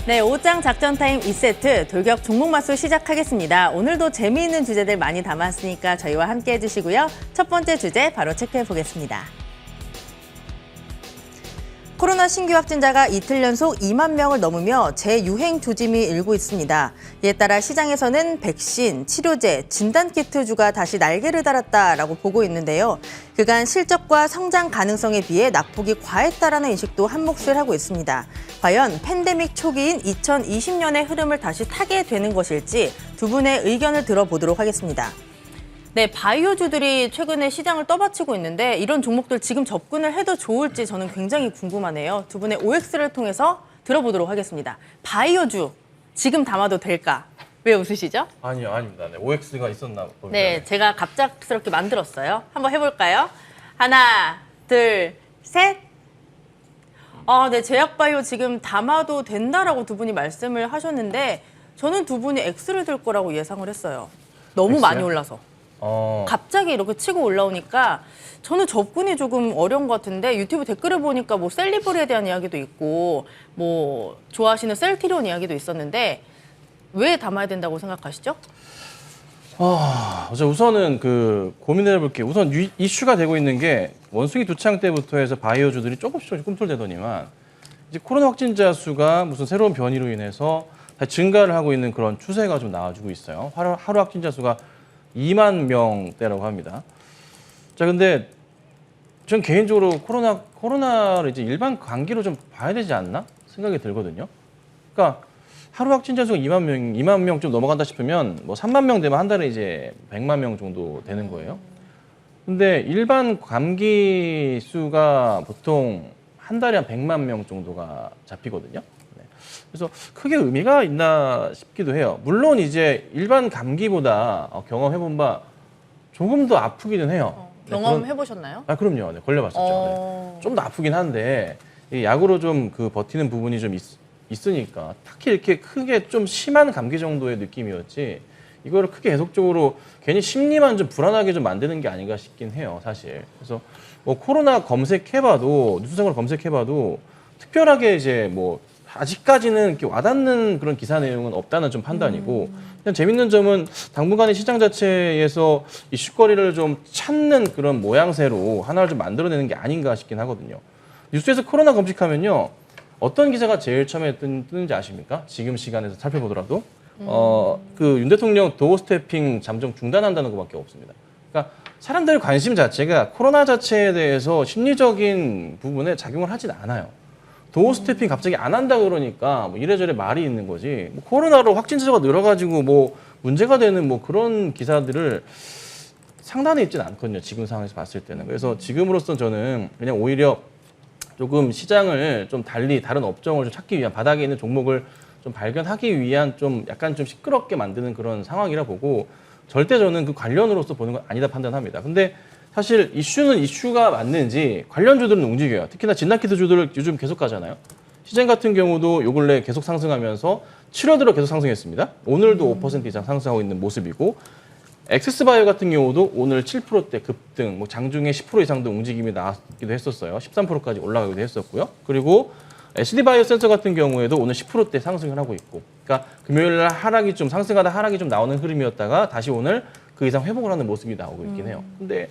네, 5장 작전 타임 2세트 돌격 종목 맞수 시작하겠습니다. 오늘도 재미있는 주제들 많이 담았으니까 저희와 함께 해주시고요. 첫 번째 주제 바로 체크해 보겠습니다. 코로나 신규 확진자가 이틀 연속 2만 명을 넘으며 재유행 조짐이 일고 있습니다. 이에 따라 시장에서는 백신, 치료제, 진단키트주가 다시 날개를 달았다라고 보고 있는데요. 그간 실적과 성장 가능성에 비해 낙폭이 과했다라는 인식도 한몫을 하고 있습니다. 과연 팬데믹 초기인 2020년의 흐름을 다시 타게 되는 것일지 두 분의 의견을 들어보도록 하겠습니다. 네, 바이오주들이 최근에 시장을 떠받치고 있는데 이런 종목들 지금 접근을 해도 좋을지 저는 굉장히 궁금하네요. 두 분의 OX를 통해서 들어보도록 하겠습니다. 바이오주 지금 담아도 될까? 왜 웃으시죠? 아니요, 아닙니다. 네, OX가 있었나 봅니다. 네, 제가 갑작스럽게 만들었어요. 한번 해볼까요? 하나, 둘, 셋. 네, 제약바이오 지금 담아도 된다라고 두 분이 말씀을 하셨는데 저는 두 분이 X를 들 거라고 예상을 했어요. 너무 X요? 많이 올라서. 갑자기 이렇게 치고 올라오니까 저는 접근이 조금 어려운 것 같은데 유튜브 댓글을 보니까 뭐 셀리브리에 대한 이야기도 있고 뭐 좋아하시는 셀티리온 이야기도 있었는데 왜 담아야 된다고 생각하시죠? 우선은 고민을 해볼게요. 우선 이슈가 되고 있는 게 원숭이 두창 때부터 해서 바이오주들이 조금씩 꿈틀대더니만 이제 코로나 확진자 수가 무슨 새로운 변이로 인해서 다시 증가를 하고 있는 그런 추세가 좀 나와주고 있어요. 하루 확진자 수가 2만 명대라고 합니다. 자, 근데 전 개인적으로 코로나를 이제 일반 감기로 좀 봐야 되지 않나 생각이 들거든요. 그러니까 하루 확진자 수가 2만 명 좀 넘어간다 싶으면 뭐 3만 명 되면 한 달에 이제 100만 명 정도 되는 거예요. 근데 일반 감기 수가 보통 한 달에 한 100만 명 정도가 잡히거든요. 그래서 크게 의미가 있나 싶기도 해요. 물론 이제 일반 감기보다 경험해본 바 조금 더 아프기는 해요. 경험해보셨나요? 그럼요. 네, 걸려봤었죠. 네. 좀 더 아프긴 한데 이 약으로 좀 버티는 부분이 좀 있으니까 딱히 이렇게 크게 좀 심한 감기 정도의 느낌이었지 이거를 크게 계속적으로 괜히 심리만 좀 불안하게 좀 만드는 게 아닌가 싶긴 해요. 사실. 그래서 뭐 코로나 검색해봐도 뉴스상으로 검색해봐도 특별하게 이제 뭐 아직까지는 이렇게 와닿는 그런 기사 내용은 없다는 좀 판단이고 그냥 재밌는 점은 당분간의 시장 자체에서 이슈거리를 좀 찾는 그런 모양새로 하나를 좀 만들어내는 게 아닌가 싶긴 하거든요. 뉴스에서 코로나 검색하면요. 어떤 기사가 제일 처음에 뜨는지 아십니까? 지금 시간에서 살펴보더라도 윤 대통령 도어 스태핑 잠정 중단한다는 것밖에 없습니다. 그러니까 사람들의 관심 자체가 코로나 자체에 대해서 심리적인 부분에 작용을 하진 않아요. 도어 스태핑 갑자기 안 한다 그러니까 뭐 이래저래 말이 있는 거지. 뭐 코로나로 확진자가 늘어가지고 뭐 문제가 되는 뭐 그런 기사들을 상단에 있지는 않거든요. 지금 상황에서 봤을 때는. 그래서 지금으로선 저는 그냥 오히려 조금 시장을 좀 달리 다른 업종을 좀 찾기 위한 바닥에 있는 종목을 좀 발견하기 위한 좀 약간 좀 시끄럽게 만드는 그런 상황이라 보고 절대 저는 그 관련으로서 보는 건 아니다 판단합니다. 근데 사실 이슈는 이슈가 맞는지 관련주들은 움직여요. 특히나 진단키트주들 요즘 계속 가잖아요. 시장 같은 경우도 요 근래 계속 상승하면서 7월 들어 계속 상승했습니다. 오늘도 5% 이상 상승하고 있는 모습이고 엑세스바이오 같은 경우도 오늘 7%대 급등, 뭐 장중에 10% 이상도 움직임이 나왔기도 했었어요. 13%까지 올라가기도 했었고요. 그리고 SD바이오 센서 같은 경우에도 오늘 10%대 상승을 하고 있고 그러니까 금요일 날 하락이 좀 상승하다 하락이 좀 나오는 흐름이었다가 다시 오늘 그 이상 회복을 하는 모습이 나오고 있긴 해요. 근데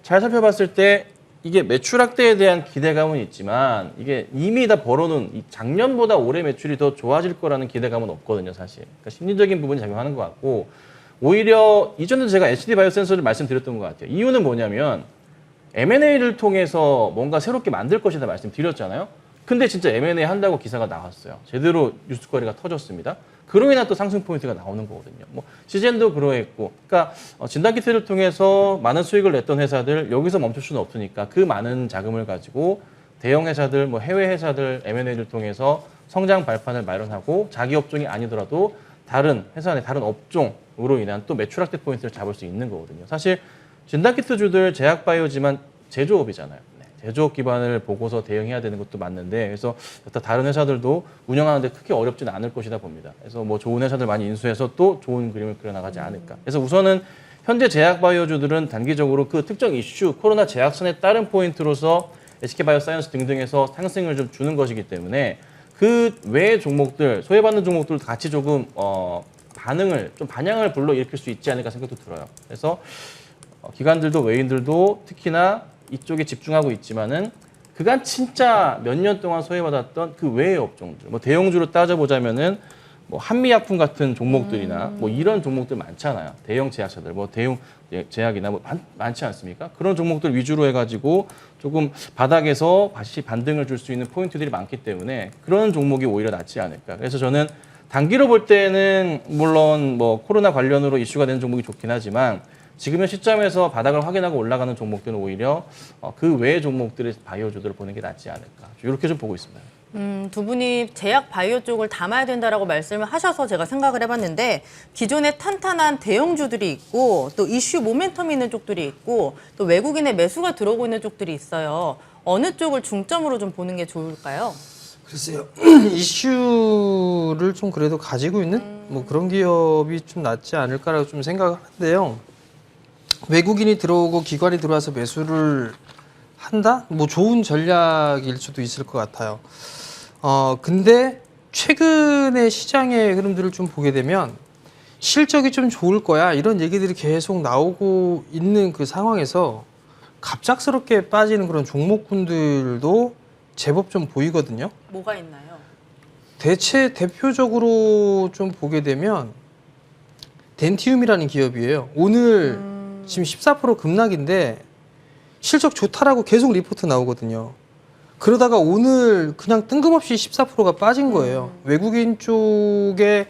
잘 살펴봤을 때 이게 매출 확대에 대한 기대감은 있지만 이게 이미 다 벌어놓은 작년보다 올해 매출이 더 좋아질 거라는 기대감은 없거든요, 사실. 그러니까 심리적인 부분이 작용하는 것 같고 오히려 이전에도 제가 SD바이오 센서를 말씀드렸던 것 같아요. 이유는 뭐냐면 M&A를 통해서 뭔가 새롭게 만들 것이다 말씀드렸잖아요. 근데 진짜 M&A 한다고 기사가 나왔어요. 제대로 뉴스거리가 터졌습니다. 그로 인한 또 상승 포인트가 나오는 거거든요. 뭐 시젠도 그러했고, 그러니까 진단키트를 통해서 많은 수익을 냈던 회사들 여기서 멈출 수는 없으니까 그 많은 자금을 가지고 대형 회사들, 뭐 해외 회사들 M&A를 통해서 성장 발판을 마련하고 자기 업종이 아니더라도 다른 회사 내 다른 업종으로 인한 또 매출 확대 포인트를 잡을 수 있는 거거든요. 사실 진단키트주들 제약바이오지만 제조업이잖아요. 제조업 기반을 보고서 대응해야 되는 것도 맞는데 그래서 다른 회사들도 운영하는데 크게 어렵지는 않을 것이다 봅니다. 그래서 뭐 좋은 회사들 많이 인수해서 또 좋은 그림을 그려나가지 않을까. 그래서 우선은 현재 제약바이오주들은 단기적으로 그 특정 이슈, 코로나 재확산에 따른 포인트로서 SK바이오사이언스 등등에서 상승을 좀 주는 것이기 때문에 그 외의 종목들, 소외받는 종목들도 같이 조금 반향을 불러일으킬 수 있지 않을까 생각도 들어요. 그래서 기관들도 외인들도 특히나 이쪽에 집중하고 있지만은 그간 진짜 몇 년 동안 소외받았던 그 외의 업종들, 뭐 대형주로 따져보자면은 뭐 한미약품 같은 종목들이나 뭐 이런 종목들 많잖아요. 대형 제약사들, 뭐 대형 제약이나 뭐 많지 않습니까? 그런 종목들 위주로 해가지고 조금 바닥에서 다시 반등을 줄 수 있는 포인트들이 많기 때문에 그런 종목이 오히려 낫지 않을까. 그래서 저는 단기로 볼 때는 물론 뭐 코로나 관련으로 이슈가 되는 종목이 좋긴 하지만 지금의 시점에서 바닥을 확인하고 올라가는 종목들은 오히려 그 외의 종목들의 바이오주들을 보는 게 낫지 않을까. 이렇게 좀 보고 있습니다. 두 분이 제약 바이오 쪽을 담아야 된다라고 말씀을 하셔서 제가 생각을 해봤는데 기존에 탄탄한 대형주들이 있고 또 이슈 모멘텀이 있는 쪽들이 있고 또 외국인의 매수가 들어오고 있는 쪽들이 있어요. 어느 쪽을 중점으로 좀 보는 게 좋을까요? 글쎄요. 이슈를 좀 그래도 가지고 있는 뭐 그런 기업이 좀 낫지 않을까라고 좀 생각을 하는데요. 외국인이 들어오고 기관이 들어와서 매수를 한다? 뭐 좋은 전략일 수도 있을 것 같아요. 근데 최근의 시장의 흐름들을 좀 보게 되면 실적이 좀 좋을 거야 이런 얘기들이 계속 나오고 있는 그 상황에서 갑작스럽게 빠지는 그런 종목군들도 제법 좀 보이거든요. 뭐가 있나요? 대표적으로 좀 보게 되면 덴티움이라는 기업이에요. 오늘 지금 14% 급락인데 실적 좋다라고 계속 리포트 나오거든요. 그러다가 오늘 그냥 뜬금없이 14%가 빠진 거예요. 외국인 쪽에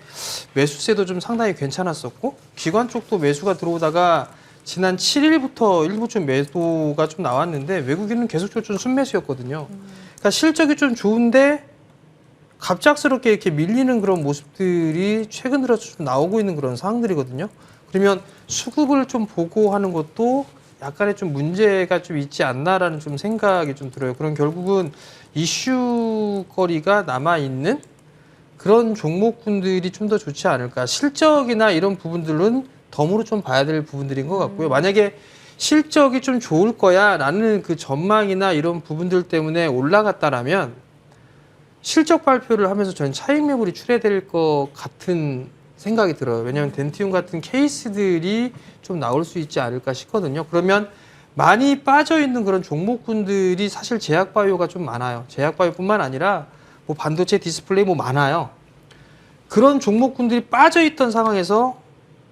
매수세도 좀 상당히 괜찮았었고 기관 쪽도 매수가 들어오다가 지난 7일부터 일부쯤 매도가 좀 나왔는데 외국인은 계속 좀 순매수였거든요. 그러니까 실적이 좀 좋은데 갑작스럽게 이렇게 밀리는 그런 모습들이 최근 들어서 좀 나오고 있는 그런 상황들이거든요. 그러면 수급을 좀 보고 하는 것도 약간의 좀 문제가 좀 있지 않나라는 좀 생각이 좀 들어요. 그럼 결국은 이슈거리가 남아있는 그런 종목군들이 좀 더 좋지 않을까. 실적이나 이런 부분들은 덤으로 좀 봐야 될 부분들인 것 같고요. 만약에 실적이 좀 좋을 거야 라는 그 전망이나 이런 부분들 때문에 올라갔다라면 실적 발표를 하면서 저는 차익 매물이 출회될 것 같은 생각이 들어요. 왜냐하면 덴티움 같은 케이스들이 좀 나올 수 있지 않을까 싶거든요. 그러면 많이 빠져있는 그런 종목군들이 사실 제약바이오가 좀 많아요. 제약바이오뿐만 아니라 뭐 반도체 디스플레이 뭐 많아요. 그런 종목군들이 빠져있던 상황에서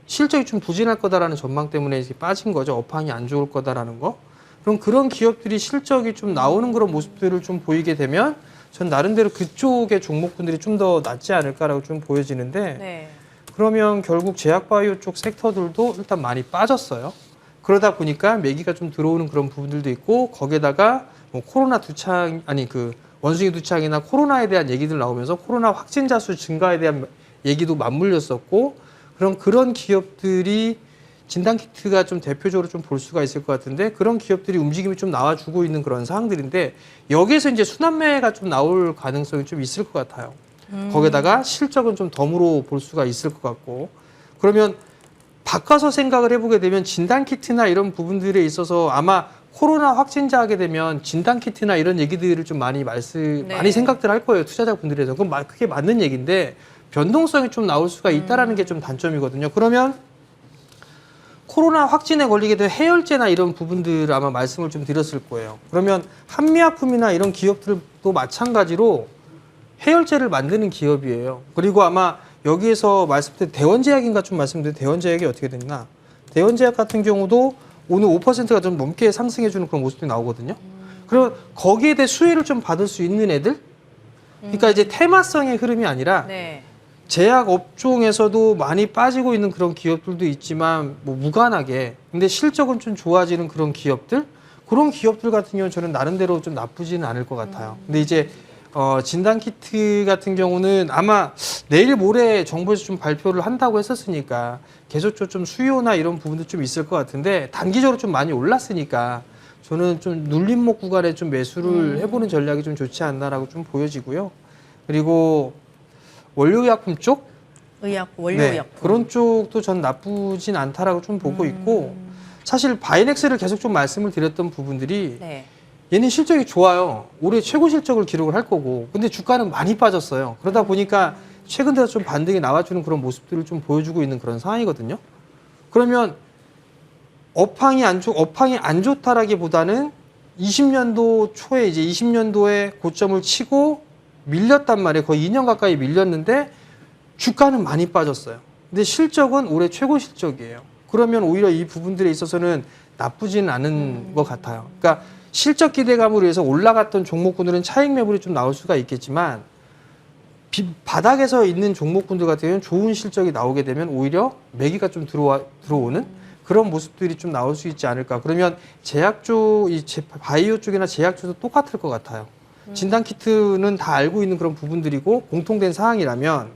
실적이 좀 부진할 거다라는 전망 때문에 이제 빠진 거죠. 업황이 안 좋을 거다라는 거. 그럼 그런 기업들이 실적이 좀 나오는 그런 모습들을 좀 보이게 되면 전 나름대로 그쪽의 종목군들이 좀 더 낫지 않을까라고 좀 보여지는데 네. 그러면 결국 제약바이오 쪽 섹터들도 일단 많이 빠졌어요. 그러다 보니까 매기가 좀 들어오는 그런 부분들도 있고 거기에다가 뭐 코로나 두창 아니 그 원숭이 두창이나 코로나에 대한 얘기들 나오면서 코로나 확진자 수 증가에 대한 얘기도 맞물렸었고 그런 기업들이 진단키트가 좀 대표적으로 좀 볼 수가 있을 것 같은데 그런 기업들이 움직임이 좀 나와주고 있는 그런 상황들인데 여기에서 이제 순환매가 좀 나올 가능성이 좀 있을 것 같아요. 거기다가 실적은 좀 덤으로 볼 수가 있을 것 같고 그러면 바꿔서 생각을 해보게 되면 진단키트나 이런 부분들에 있어서 아마 코로나 확진자 하게 되면 진단키트나 이런 얘기들을 좀 많이 많이 생각들 할 거예요. 투자자분들에서. 그럼 그게 맞는 얘기인데 변동성이 좀 나올 수가 있다라는 게 좀 단점이거든요. 그러면 코로나 확진에 걸리게 된 해열제나 이런 부분들 아마 말씀을 좀 드렸을 거예요. 그러면 한미약품이나 이런 기업들도 마찬가지로 해열제를 만드는 기업이에요. 그리고 아마 여기에서 말씀드린 대원제약인가 좀 말씀드린 대원제약이 어떻게 됐나. 대원제약 같은 경우도 오늘 5%가 좀 넘게 상승해주는 그런 모습이 나오거든요. 그럼 거기에 대해 수혜를 좀 받을 수 있는 애들? 그러니까 이제 테마성의 흐름이 아니라 네. 제약 업종에서도 많이 빠지고 있는 그런 기업들도 있지만 뭐 무관하게 근데 실적은 좀 좋아지는 그런 기업들? 그런 기업들 같은 경우는 저는 나름대로 좀 나쁘지는 않을 것 같아요. 근데 이제 진단키트 같은 경우는 아마 내일 모레 정부에서 좀 발표를 한다고 했었으니까 계속 좀 수요나 이런 부분도 좀 있을 것 같은데 단기적으로 좀 많이 올랐으니까 저는 좀 눌림목 구간에 좀 매수를 해보는 전략이 좀 좋지 않나라고 좀 보여지고요. 그리고 원료의약품 쪽? 원료의약품. 그런 쪽도 전 나쁘진 않다라고 좀 보고 있고 사실 바이넥스를 계속 좀 말씀을 드렸던 부분들이 네. 얘는 실적이 좋아요. 올해 최고 실적을 기록을 할 거고. 근데 주가는 많이 빠졌어요. 그러다 보니까 최근 들어서 좀 반등이 나와주는 그런 모습들을 좀 보여주고 있는 그런 상황이거든요. 그러면 업황이 안 좋다라기보다는 20년도 초에 이제 20년도에 고점을 치고 밀렸단 말이에요. 거의 2년 가까이 밀렸는데 주가는 많이 빠졌어요. 근데 실적은 올해 최고 실적이에요. 그러면 오히려 이 부분들에 있어서는 나쁘지는 않은 것 같아요. 그러니까 실적 기대감으로 해서 올라갔던 종목군들은 차익 매물이 좀 나올 수가 있겠지만 바닥에서 있는 종목군들 같은 경우는 좋은 실적이 나오게 되면 오히려 매기가 좀 들어오는 그런 모습들이 좀 나올 수 있지 않을까. 그러면 바이오 쪽이나 제약 쪽도 똑같을 것 같아요. 진단키트는 다 알고 있는 그런 부분들이고 공통된 사항이라면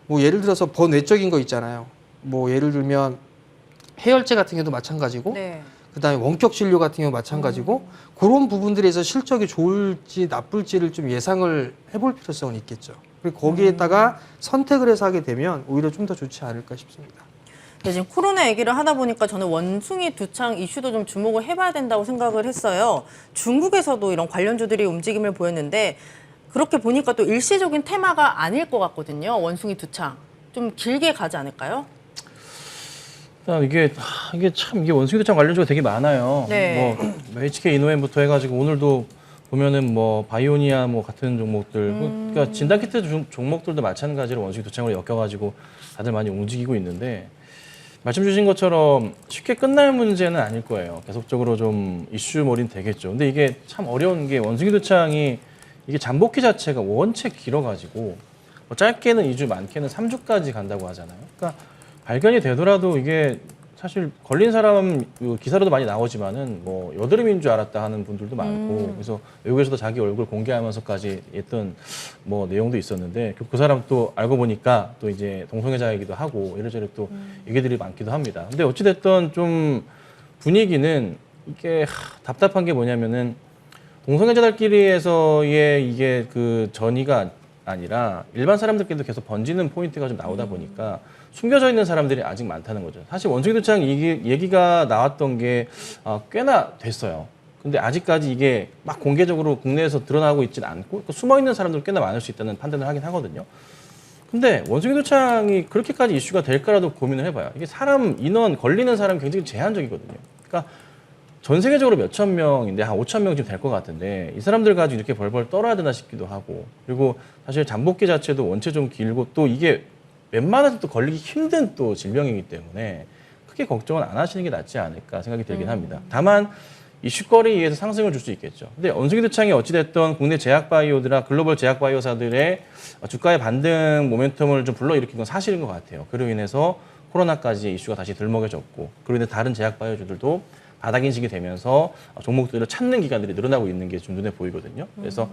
뭐 예를 들어서 번외적인 거 있잖아요. 뭐 예를 들면 해열제 같은 경우도 마찬가지고 네. 그다음에 원격 진료 같은 경우 마찬가지고 그런 부분들에서 실적이 좋을지 나쁠지를 좀 예상을 해볼 필요성은 있겠죠. 그리고 거기에다가 선택을 해서 하게 되면 오히려 좀 더 좋지 않을까 싶습니다. 네, 지금 코로나 얘기를 하다 보니까 저는 원숭이 두창 이슈도 좀 주목을 해봐야 된다고 생각을 했어요. 중국에서도 이런 관련주들이 움직임을 보였는데 그렇게 보니까 또 일시적인 테마가 아닐 것 같거든요. 원숭이 두창. 좀 길게 가지 않을까요? 이게 원숭이 두창 관련주가 되게 많아요. 네. 뭐 HK 이노엠부터 해가지고 오늘도 보면은 뭐 바이오니아 뭐 같은 종목들, 그러니까 진단키트 종목들도 마찬가지로 원숭이 두창으로 엮여가지고 다들 많이 움직이고 있는데 말씀 주신 것처럼 쉽게 끝날 문제는 아닐 거예요. 계속적으로 좀 이슈몰인 되겠죠. 근데 이게 참 어려운 게 원숭이 두창이 이게 잠복기 자체가 원체 길어가지고 뭐 짧게는 2주, 많게는 3주까지 간다고 하잖아요. 그러니까 발견이 되더라도 이게 사실 걸린 사람 기사로도 많이 나오지만은 뭐 여드름인 줄 알았다 하는 분들도 많고 그래서 외국에서도 자기 얼굴 공개하면서까지 했던 뭐 내용도 있었는데 그 사람 또 알고 보니까 또 이제 동성애자이기도 하고 이래저래 또 얘기들이 많기도 합니다. 근데 어찌됐든 좀 분위기는 이게 답답한 게 뭐냐면은 동성애자들끼리에서의 이게 그 전이가 아니라 일반 사람들끼리도 계속 번지는 포인트가 좀 나오다 보니까 숨겨져 있는 사람들이 아직 많다는 거죠. 사실 원숭이 두창 얘기가 나왔던 게 꽤나 됐어요. 근데 아직까지 이게 막 공개적으로 국내에서 드러나고 있지는 않고 숨어 있는 사람들 꽤나 많을 수 있다는 판단을 하긴 하거든요. 근데 원숭이 두창이 그렇게까지 이슈가 될까라도 고민을 해봐요. 이게 사람 인원 걸리는 사람이 굉장히 제한적이거든요. 그러니까 전 세계적으로 몇천 명인데 한 5천 명쯤 될 것 같은데 이 사람들 가지고 이렇게 벌벌 떨어야 되나 싶기도 하고 그리고 사실 잠복기 자체도 원체 좀 길고 또 이게 웬만해서 또 걸리기 힘든 또 질병이기 때문에 크게 걱정은 안 하시는 게 낫지 않을까 생각이 들긴 합니다. 다만 이슈거리에 의해서 상승을 줄 수 있겠죠. 근데 원숭이 두창이 어찌됐든 국내 제약바이오들이나 글로벌 제약바이오사들의 주가의 반등 모멘텀을 좀 불러일으킨 건 사실인 것 같아요. 그로 인해서 코로나까지 이슈가 다시 들먹여졌고 그로 인해 다른 제약바이오주들도 바닥 인식이 되면서 종목들을 찾는 기간들이 늘어나고 있는 게 좀 눈에 보이거든요. 그래서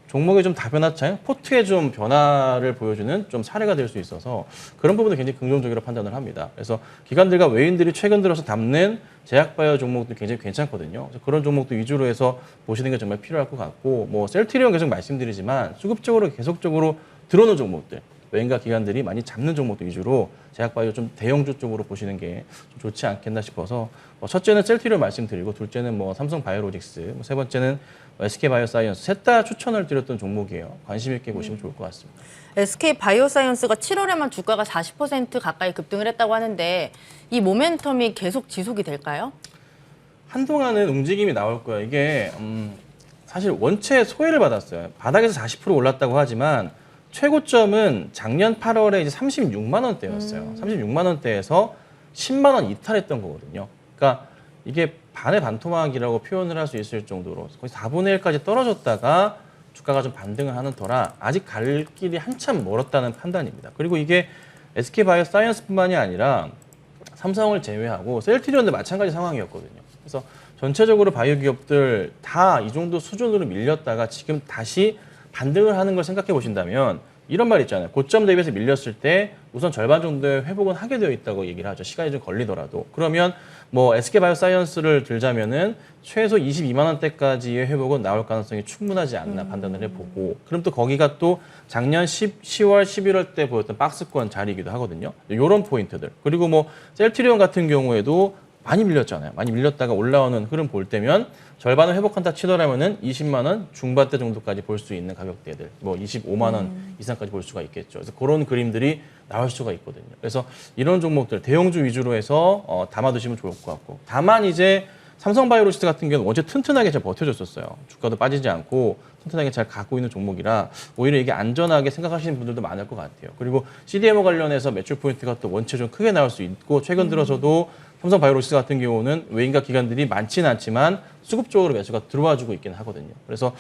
종목의 좀 다변화 차이, 포트의 좀 변화를 보여주는 좀 사례가 될 수 있어서 그런 부분도 굉장히 긍정적으로 판단을 합니다. 그래서 기관들과 외인들이 최근 들어서 담는 제약바이오 종목도 굉장히 괜찮거든요. 그래서 그런 종목도 위주로 해서 보시는 게 정말 필요할 것 같고 뭐 셀트리온 계속 말씀드리지만 수급적으로 계속적으로 들어오는 종목들 외인과 기관들이 많이 잡는 종목들 위주로 제약바이오 좀 대형주 쪽으로 보시는 게 좀 좋지 않겠나 싶어서 첫째는 셀트리온 말씀드리고 둘째는 뭐 삼성바이오로직스, 세 번째는 SK바이오사이언스 셋 다 추천을 드렸던 종목이에요. 관심 있게 보시면 좋을 것 같습니다. SK바이오사이언스가 7월에만 주가가 40% 가까이 급등을 했다고 하는데 이 모멘텀이 계속 지속이 될까요? 한동안은 움직임이 나올 거예요. 이게 사실 원체 소외를 받았어요. 바닥에서 40% 올랐다고 하지만 최고점은 작년 8월에 이제 36만 원대였어요. 36만 원대에서 10만 원 이탈했던 거거든요. 그러니까 이게 반의 반토막이라고 표현을 할 수 있을 정도로 거의 4분의 1까지 떨어졌다가 주가가 좀 반등을 하는 터라 아직 갈 길이 한참 멀었다는 판단입니다. 그리고 이게 SK바이오사이언스뿐만이 아니라 삼성을 제외하고 셀트리온도 마찬가지 상황이었거든요. 그래서 전체적으로 바이오 기업들 다 이 정도 수준으로 밀렸다가 지금 다시 반등을 하는 걸 생각해 보신다면 이런 말 있잖아요. 고점 대비해서 밀렸을 때 우선 절반 정도의 회복은 하게 되어 있다고 얘기를 하죠. 시간이 좀 걸리더라도. 그러면 뭐 SK바이오사이언스를 들자면은 최소 22만 원대까지의 회복은 나올 가능성이 충분하지 않나 판단을 해보고 그럼 또 거기가 또 작년 10월, 11월 때 보였던 박스권 자리이기도 하거든요. 이런 포인트들. 그리고 뭐 셀트리온 같은 경우에도 많이 밀렸잖아요. 많이 밀렸다가 올라오는 흐름 볼 때면 절반을 회복한다 치더라면은 20만 원 중반대 정도까지 볼 수 있는 가격대들, 뭐 25만 원 이상까지 볼 수가 있겠죠. 그래서 그런 그림들이 나올 수가 있거든요. 그래서 이런 종목들 대형주 위주로 해서 담아두시면 좋을 것 같고, 다만 이제 삼성바이오로직스 같은 경우는 원체 튼튼하게 잘 버텨줬었어요. 주가도 빠지지 않고 튼튼하게 잘 갖고 있는 종목이라 오히려 이게 안전하게 생각하시는 분들도 많을 것 같아요. 그리고 CDMO 관련해서 매출 포인트가 또 원체 좀 크게 나올 수 있고, 최근 들어서도 삼성바이오로직스 같은 경우는 외인가 기관들이 많지는 않지만 수급적으로 매수가 들어와주고 있기는 하거든요. 그래서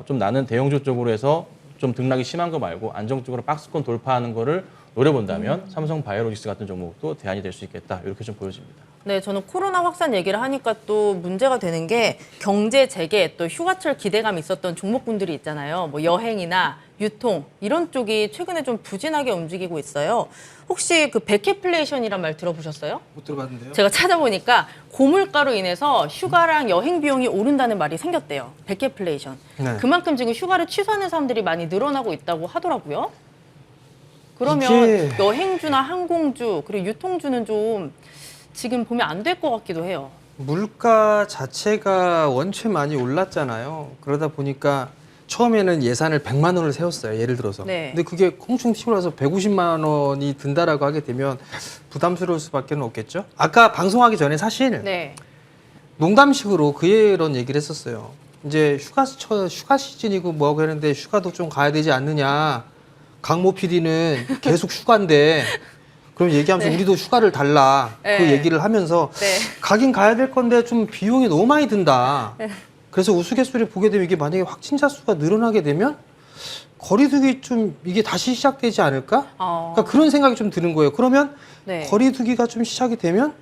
좀 나는 대형주 쪽으로 해서 좀 등락이 심한 거 말고 안정적으로 박스권 돌파하는 거를 노려본다면 삼성바이오로직스 같은 종목도 대안이 될 수 있겠다, 이렇게 좀 보여집니다. 네, 저는 코로나 확산 얘기를 하니까 또 문제가 되는 게 경제 재개, 또 휴가철 기대감이 있었던 종목군들이 있잖아요. 뭐 여행이나 유통 이런 쪽이 최근에 좀 부진하게 움직이고 있어요. 혹시 그 백해플레이션이란 말 들어보셨어요? 못 들어봤는데요. 제가 찾아보니까 고물가로 인해서 휴가랑 여행 비용이 오른다는 말이 생겼대요. 백해플레이션. 네. 그만큼 지금 휴가를 취소하는 사람들이 많이 늘어나고 있다고 하더라고요. 그러면 이게- 여행주나 항공주 그리고 유통주는 좀 지금 보면 안 될 것 같기도 해요. 물가 자체가 원체 많이 올랐잖아요. 그러다 보니까 처음에는 예산을 100만 원을 세웠어요. 예를 들어서. 네. 근데 그게 콩충 튀고 나서 150만 원이 든다라고 하게 되면 부담스러울 수밖에 없겠죠. 아까 방송하기 전에 사실 네. 농담식으로 그런 얘기를 했었어요. 이제 휴가 시즌이고 뭐하고 했는데 휴가도 좀 가야 되지 않느냐. 강모 PD는 계속 휴가인데 그럼 얘기하면서 네. 우리도 휴가를 달라. 네. 그 얘기를 하면서 네. 가긴 가야 될 건데 좀 비용이 너무 많이 든다. 네. 그래서 우스갯소리 보게 되면 이게 만약에 확진자 수가 늘어나게 되면 거리두기 좀 이게 다시 시작되지 않을까? 그러니까 그런 생각이 좀 드는 거예요. 그러면 네. 거리두기가 좀 시작이 되면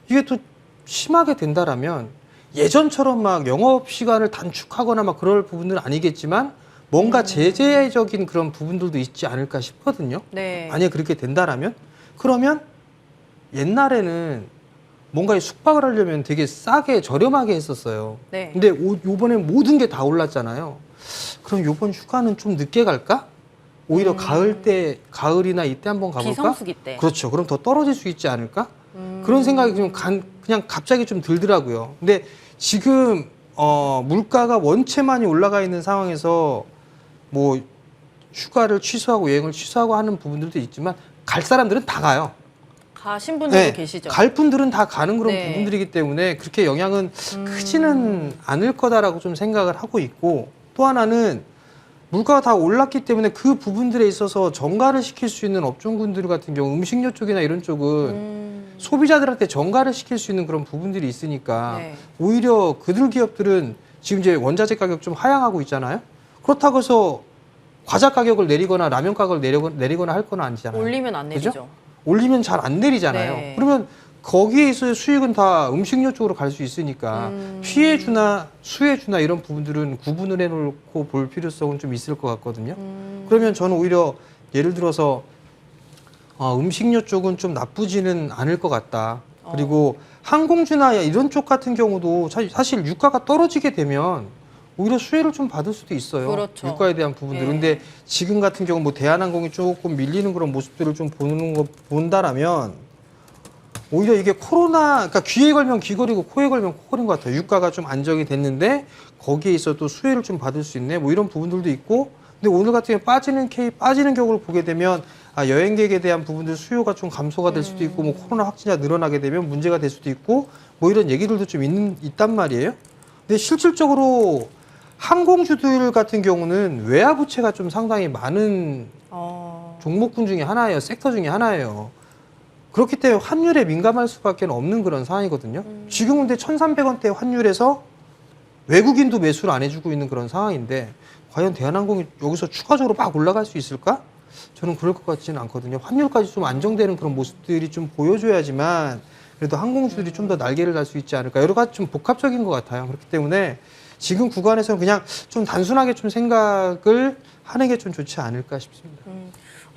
이게 또 심하게 된다라면 예전처럼 막 영업 시간을 단축하거나 막 그럴 부분은 아니겠지만 뭔가 제재적인 그런 부분들도 있지 않을까 싶거든요. 네. 만약에 그렇게 된다라면 그러면 옛날에는 뭔가 숙박을 하려면 되게 싸게 저렴하게 했었어요. 네. 근데 요번에 모든 게 다 올랐잖아요. 그럼 요번 휴가는 좀 늦게 갈까? 오히려 가을이나 이때 한번 가볼까? 비성수기 때. 그렇죠. 그럼 더 떨어질 수 있지 않을까? 그런 생각이 좀 그냥 갑자기 좀 들더라고요. 근데 지금 물가가 원체 많이 올라가 있는 상황에서 뭐 휴가를 취소하고 여행을 취소하고 하는 부분들도 있지만 갈 사람들은 다 가요. 가신 분들도 네, 계시죠. 갈 분들은 다 가는 그런 네. 부분들이기 때문에 그렇게 영향은 크지는 않을 거다라고 좀 생각을 하고 있고, 또 하나는 물가가 다 올랐기 때문에 그 부분들에 있어서 정가를 시킬 수 있는 업종군들 같은 경우 음식료 쪽이나 이런 쪽은 소비자들한테 정가를 시킬 수 있는 그런 부분들이 있으니까 네. 오히려 그들 기업들은 지금 이제 원자재 가격 좀 하향하고 있잖아요. 그렇다고 해서 과자 가격을 내리거나 라면 가격을 내리거나 할 건 아니잖아요. 올리면 안 그죠? 내리죠. 올리면 잘 안 내리잖아요. 네. 그러면 거기에 있어서 수익은 다 음식료 쪽으로 갈 수 있으니까 피해주나 수혜주나 이런 부분들은 구분을 해놓고 볼 필요성은 좀 있을 것 같거든요. 그러면 저는 오히려 예를 들어서 음식료 쪽은 좀 나쁘지는 않을 것 같다. 그리고 항공주나 이런 쪽 같은 경우도 사실 유가가 떨어지게 되면 오히려 수혜를 좀 받을 수도 있어요. 그렇죠. 유가에 대한 부분들. 예. 근데 지금 같은 경우 뭐 대한항공이 조금 밀리는 그런 모습들을 좀 보는 거 본다라면 오히려 이게 그러니까 귀에 걸면 귀걸이고 코에 걸면 코걸인 것 같아요. 유가가 좀 안정이 됐는데 거기에 있어 또 수혜를 좀 받을 수 있네. 뭐 이런 부분들도 있고. 근데 오늘 같은 경우 빠지는 경우를 보게 되면 여행객에 대한 부분들 수요가 좀 감소가 될 수도 있고, 뭐 코로나 확진자 늘어나게 되면 문제가 될 수도 있고, 뭐 이런 얘기들도 좀 있단 말이에요. 근데 실질적으로 항공주들 같은 경우는 외화 부채가 좀 상당히 많은 종목군 중에 하나예요. 섹터 중에 하나예요. 그렇기 때문에 환율에 민감할 수밖에 없는 그런 상황이거든요. 지금 근데 1,300원대 환율에서 외국인도 매수를 안 해주고 있는 그런 상황인데 과연 대한항공이 여기서 추가적으로 막 올라갈 수 있을까? 저는 그럴 것 같지는 않거든요. 환율까지 좀 안정되는 그런 모습들이 좀 보여줘야지만 그래도 항공주들이 좀 더 날개를 달 수 있지 않을까. 여러 가지 좀 복합적인 것 같아요. 그렇기 때문에 지금 구간에서는 그냥 좀 단순하게 좀 생각을 하는 게 좀 좋지 않을까 싶습니다.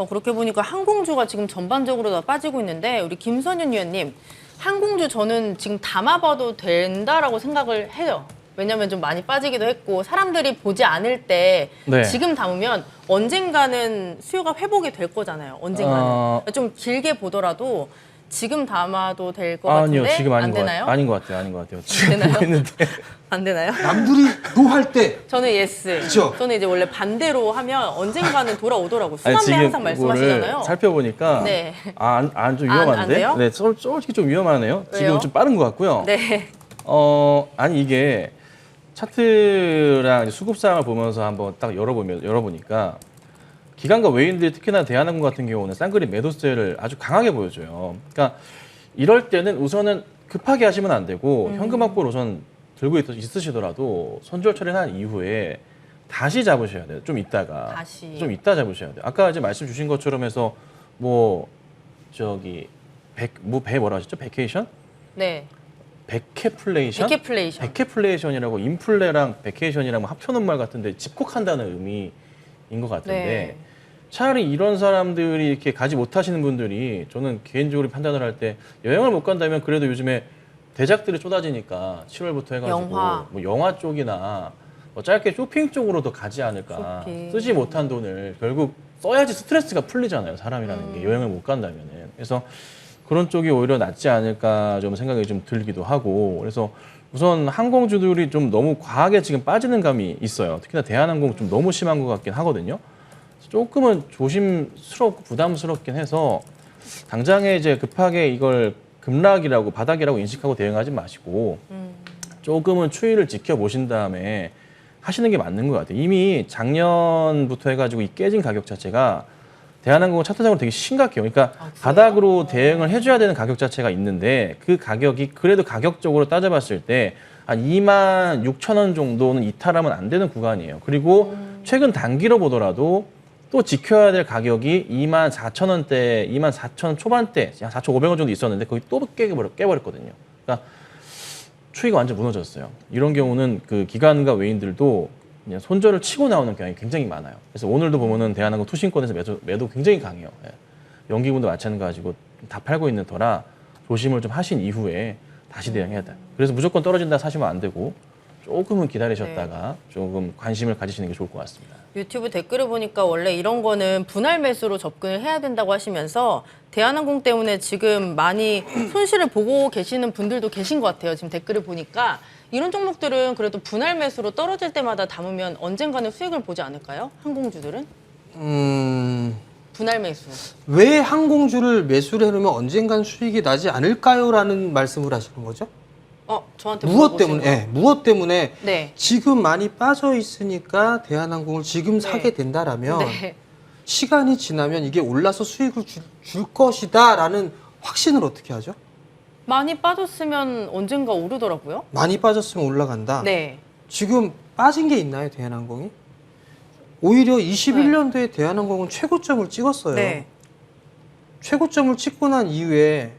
그렇게 보니까 항공주가 지금 전반적으로 다 빠지고 있는데 우리 김선윤 위원님, 항공주 저는 지금 담아봐도 된다라고 생각을 해요. 왜냐하면 좀 많이 빠지기도 했고 사람들이 보지 않을 때 네. 지금 담으면 언젠가는 수요가 회복이 될 거잖아요. 언젠가는. 좀 길게 보더라도 지금 담아도 될 것 같은데 아니요, 지금 아닌 안 것 되나요? 아닌 것 같아요. 아닌 것 같아요. 지금 되나요? 했는데 안 되나요? 남들이 노 할 때 저는 예스. 그쵸? 저는 이제 원래 반대로 하면 언젠가는 돌아오더라고요. 아니, 수만배 지금 항상 말씀하시잖아요. 이거를 살펴보니까 네. 좀 안 위험한데? 돼요? 네, 솔직히 좀 위험하네요. 왜요? 지금 좀 빠른 것 같고요. 네. 아니 이게 차트랑 이제 수급상을 보면서 한번 딱 열어보니까 기관과 외인들이 특히나 대한항공 같은 경우는 쌍그림 매도세를 아주 강하게 보여줘요. 그러니까 이럴 때는 우선은 급하게 하시면 안 되고 현금 확보를 우선 들고 있으시더라도 손절 처리한 이후에 다시 잡으셔야 돼요. 좀 있다가. 다시. 좀 있다 잡으셔야 돼요. 아까 이제 말씀 주신 것처럼 해서 뭐 저기 뭐라 하셨죠? 베케이션? 네. 백캐플레이션? 백캐플레이션. 백캐플레이션이라고 인플레랑 베케이션이랑 합쳐놓은 말 같은데 집콕한다는 의미인 것 같은데 네. 차라리 이런 사람들이 이렇게 가지 못하시는 분들이 저는 개인적으로 판단을 할 때 여행을 못 간다면 그래도 요즘에 대작들이 쏟아지니까 7월부터 해가지고 영화. 뭐 영화 쪽이나 뭐 짧게 쇼핑 쪽으로 더 가지 않을까. 쇼핑. 쓰지 못한 돈을 결국 써야지 스트레스가 풀리잖아요. 사람이라는 게 여행을 못 간다면은. 그래서 그런 쪽이 오히려 낫지 않을까 좀 생각이 좀 들기도 하고 그래서 우선 항공주들이 좀 너무 과하게 지금 빠지는 감이 있어요. 특히나 대한항공 좀 너무 심한 것 같긴 하거든요. 조금은 조심스럽고 부담스럽긴 해서 당장에 이제 급하게 이걸 급락이라고 바닥이라고 인식하고 대응하지 마시고 조금은 추이를 지켜보신 다음에 하시는 게 맞는 것 같아요. 이미 작년부터 해가지고 이 깨진 가격 자체가 대한항공은 차트상으로 되게 심각해요. 그러니까 바닥으로 대응을 해줘야 되는 가격 자체가 있는데 그 가격이 그래도 가격적으로 따져봤을 때 한 26,000원 정도는 이탈하면 안 되는 구간이에요. 그리고 최근 단기로 보더라도 또 지켜야 될 가격이 24,000원대, 24,000원 초반대, 4,500원 정도 있었는데 거기 또 깨버렸거든요. 그러니까 추이가 완전 무너졌어요. 이런 경우는 그 기관과 외인들도 그냥 손절을 치고 나오는 경향이 굉장히 많아요. 그래서 오늘도 보면은 대한항공 투신권에서 매도 굉장히 강해요. 예. 연기군도 마찬가지고 다 팔고 있는 터라 조심을 좀 하신 이후에 다시 대응해야 돼요. 그래서 무조건 떨어진다 사시면 안 되고 조금은 기다리셨다가 조금 관심을 가지시는 게 좋을 것 같습니다. 유튜브 댓글을 보니까 원래 이런 거는 분할 매수로 접근을 해야 된다고 하시면서 대한항공 때문에 지금 많이 손실을 보고 계시는 분들도 계신 것 같아요. 지금 댓글을 보니까 이런 종목들은 그래도 분할 매수로 떨어질 때마다 담으면 언젠가는 수익을 보지 않을까요? 항공주들은? 분할 매수. 왜 항공주를 매수를 해놓으면 언젠간 수익이 나지 않을까요? 라는 말씀을 하시는 거죠? 저한테 무엇 물어보신 때문에? 거. 네, 무엇 때문에 네. 지금 많이 빠져 있으니까 대한항공을 지금 사게 된다라면 네. 시간이 지나면 이게 올라서 수익을 줄 것이다라는 확신을 어떻게 하죠? 많이 빠졌으면 언젠가 오르더라고요. 많이 빠졌으면 올라간다. 네. 지금 빠진 게 있나요, 대한항공이? 오히려 21년도에 대한항공은 최고점을 찍었어요. 네. 최고점을 찍고 난 이후에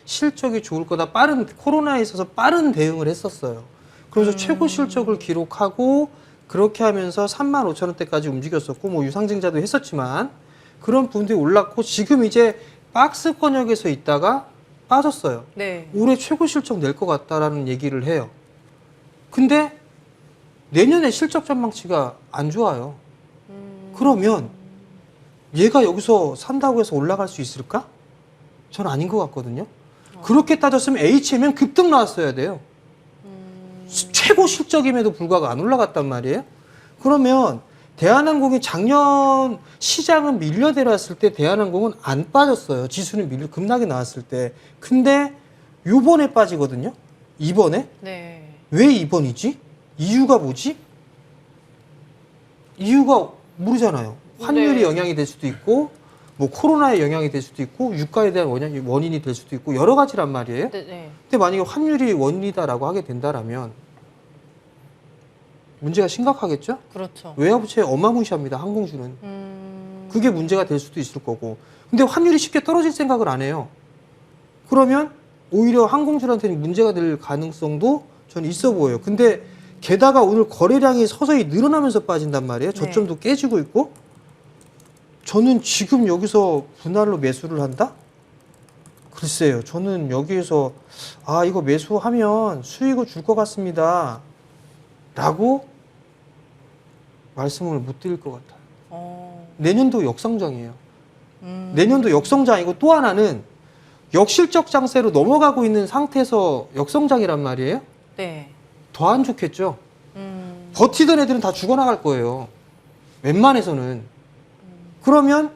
실적이 좋을 거다. 코로나에 있어서 빠른 대응을 했었어요. 그래서 최고 실적을 기록하고 그렇게 하면서 35,000원대까지 움직였었고 뭐 유상증자도 했었지만 그런 부분들이 올랐고 지금 이제 박스권역에서 있다가 빠졌어요. 네. 올해 최고 실적 낼 것 같다라는 얘기를 해요. 근데 내년에 실적 전망치가 안 좋아요. 그러면 얘가 여기서 산다고 해서 올라갈 수 있을까? 저는 아닌 것 같거든요. 그렇게 따졌으면 HM은 급등 나왔어야 돼요. 최고 실적임에도 불구하고 안 올라갔단 말이에요. 그러면 대한항공이 작년 시장은 밀려내렸을 때 대한항공은 안 빠졌어요. 지수는 급락이 나왔을 때. 근데 요번에 빠지거든요. 이번에. 네. 왜 이번이지? 이유가 뭐지? 이유가 모르잖아요. 환율이 네. 영향이 될 수도 있고 뭐 코로나의 영향이 될 수도 있고 유가에 대한 원인이 될 수도 있고 여러 가지란 말이에요. 네. 네. 근데 만약에 환율이 원인이다라고 하게 된다라면 문제가 심각하겠죠? 그렇죠. 외화부채 어마무시합니다. 항공주는. 그게 문제가 될 수도 있을 거고. 근데 환율이 쉽게 떨어질 생각을 안 해요. 그러면 오히려 항공주한테는 문제가 될 가능성도 저는 있어 보여요. 근데 게다가 오늘 거래량이 서서히 늘어나면서 빠진단 말이에요. 저점도 깨지고 있고. 저는 지금 여기서 분할로 매수를 한다? 글쎄요. 저는 여기에서 이거 매수하면 수익을 줄 것 같습니다. 라고 말씀을 못 드릴 것 같아요. 내년도 역성장이에요. 내년도 역성장이고 또 하나는 역실적 장세로 넘어가고 있는 상태에서 역성장이란 말이에요. 네. 더 안 좋겠죠. 버티던 애들은 다 죽어나갈 거예요. 웬만해서는. 그러면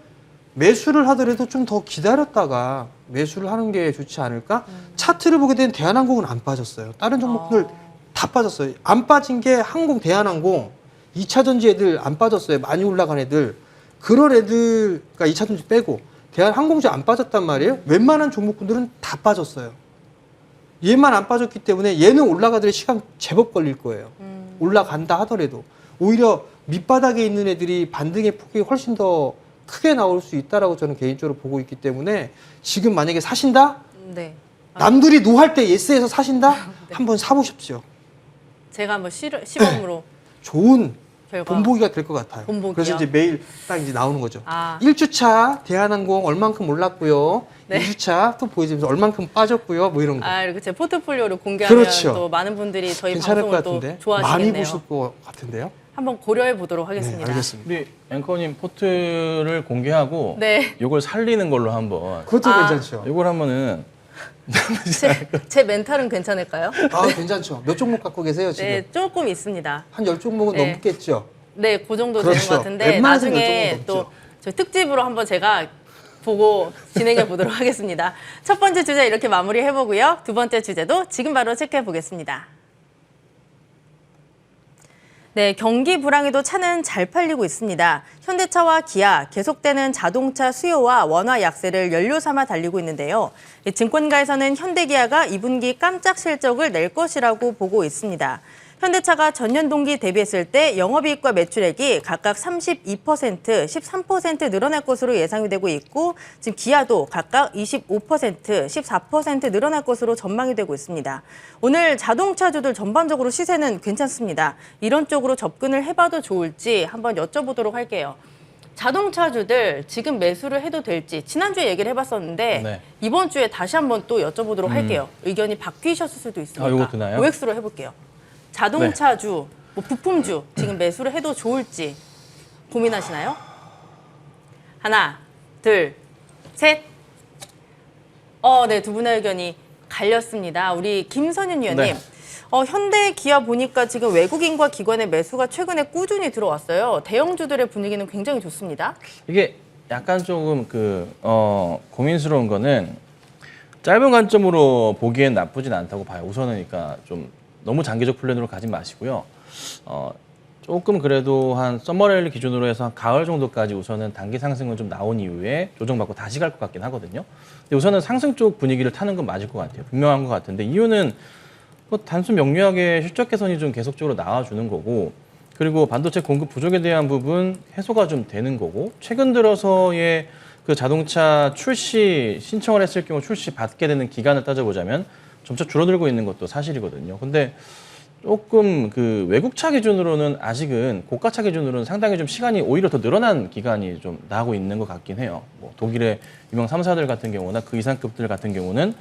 매수를 하더라도 좀 더 기다렸다가 매수를 하는 게 좋지 않을까? 차트를 보게 되면 대한항공은 안 빠졌어요. 다른 종목들 다 빠졌어요. 안 빠진 게 항공, 대한항공, 2차전지 애들 안 빠졌어요. 많이 올라간 애들. 그런 애들, 그러니까 2차전지 빼고 대한항공주 안 빠졌단 말이에요. 웬만한 종목군들은 다 빠졌어요. 얘만 안 빠졌기 때문에 얘는 올라가더라도 시간 제법 걸릴 거예요. 올라간다 하더라도. 오히려 밑바닥에 있는 애들이 반등의 폭이 훨씬 더 크게 나올 수 있다라고 저는 개인적으로 보고 있기 때문에 지금 만약에 사신다? 네. 남들이 노할 때 예스에서 사신다? 한번 사보십시오. 제가 한번 시범으로 좋은 결과. 본보기가 될 것 같아요. 본보기요? 그래서 이제 매일 딱 이제 나오는 거죠. 아. 1주차 대한항공 얼만큼 올랐고요. 네. 2주차 또 보여주면서 얼만큼 빠졌고요. 뭐 이런 거. 아, 이렇게 제 포트폴리오를 공개하면 그렇죠. 또 많은 분들이 저희 괜찮을 것 방송을 또 같은데. 좋아하시겠네요. 많이 보실 것 같은데요. 한번 고려해 보도록 하겠습니다. 네, 알겠습니다. 우리 앵커님 포트를 공개하고 네. 요걸 살리는 걸로 한번 그것도 아. 괜찮죠. 요걸 한번은 제 멘탈은 괜찮을까요? 아, 괜찮죠. 몇 종목 갖고 계세요, 지금? 네, 조금 있습니다. 한 10종목은 네. 넘겠죠. 네, 그 정도 그렇죠. 되는 것 같은데 웬만해서는 나중에 몇 또 종목 저 특집으로 한번 제가 보고 진행해 보도록 하겠습니다. 첫 번째 주제 이렇게 마무리해 보고요. 두 번째 주제도 지금 바로 체크해 보겠습니다. 네, 경기 불황에도 차는 잘 팔리고 있습니다. 현대차와 기아, 계속되는 자동차 수요와 원화 약세를 연료 삼아 달리고 있는데요. 증권가에서는 현대기아가 2분기 깜짝 실적을 낼 것이라고 보고 있습니다. 현대차가 전년 동기 대비했을 때 영업이익과 매출액이 각각 32%, 13% 늘어날 것으로 예상이 되고 있고 지금 기아도 각각 25%, 14% 늘어날 것으로 전망이 되고 있습니다. 오늘 자동차주들 전반적으로 시세는 괜찮습니다. 이런 쪽으로 접근을 해봐도 좋을지 한번 여쭤보도록 할게요. 자동차주들 지금 매수를 해도 될지 지난주에 얘기를 해봤었는데 네. 이번 주에 다시 한번 또 여쭤보도록 할게요. 의견이 바뀌셨을 수도 있으니까. 아, 요거 드나요? OX로 해볼게요. 자동차주, 뭐 부품주 지금 매수를 해도 좋을지 고민하시나요? 하나, 둘, 셋. 네, 두 분의 의견이 갈렸습니다. 우리 김선윤 위원님. 네. 현대 기아 보니까 지금 외국인과 기관의 매수가 최근에 꾸준히 들어왔어요. 대형주들의 분위기는 굉장히 좋습니다. 이게 약간 조금 고민스러운 거는 짧은 관점으로 보기엔 나쁘진 않다고 봐요. 우선은 그러니까 좀 너무 장기적 플랜으로 가지 마시고요. 조금 그래도 한 서머랠리 기준으로 해서 한 가을 정도까지 우선은 단기 상승은 좀 나온 이후에 조정받고 다시 갈 것 같긴 하거든요. 근데 우선은 상승 쪽 분위기를 타는 건 맞을 것 같아요. 분명한 것 같은데 이유는 뭐 단순 명료하게 실적 개선이 좀 계속적으로 나와주는 거고 그리고 반도체 공급 부족에 대한 부분 해소가 좀 되는 거고 최근 들어서의 그 자동차 출시 신청을 했을 경우 출시 받게 되는 기간을 따져보자면 점차 줄어들고 있는 것도 사실이거든요. 근데 조금 그 외국차 기준으로는 아직은 고가차 기준으로는 상당히 좀 시간이 오히려 더 늘어난 기간이 좀 나고 있는 것 같긴 해요. 뭐 독일의 유명 3사들 같은 경우나 그 이상급들 같은 경우는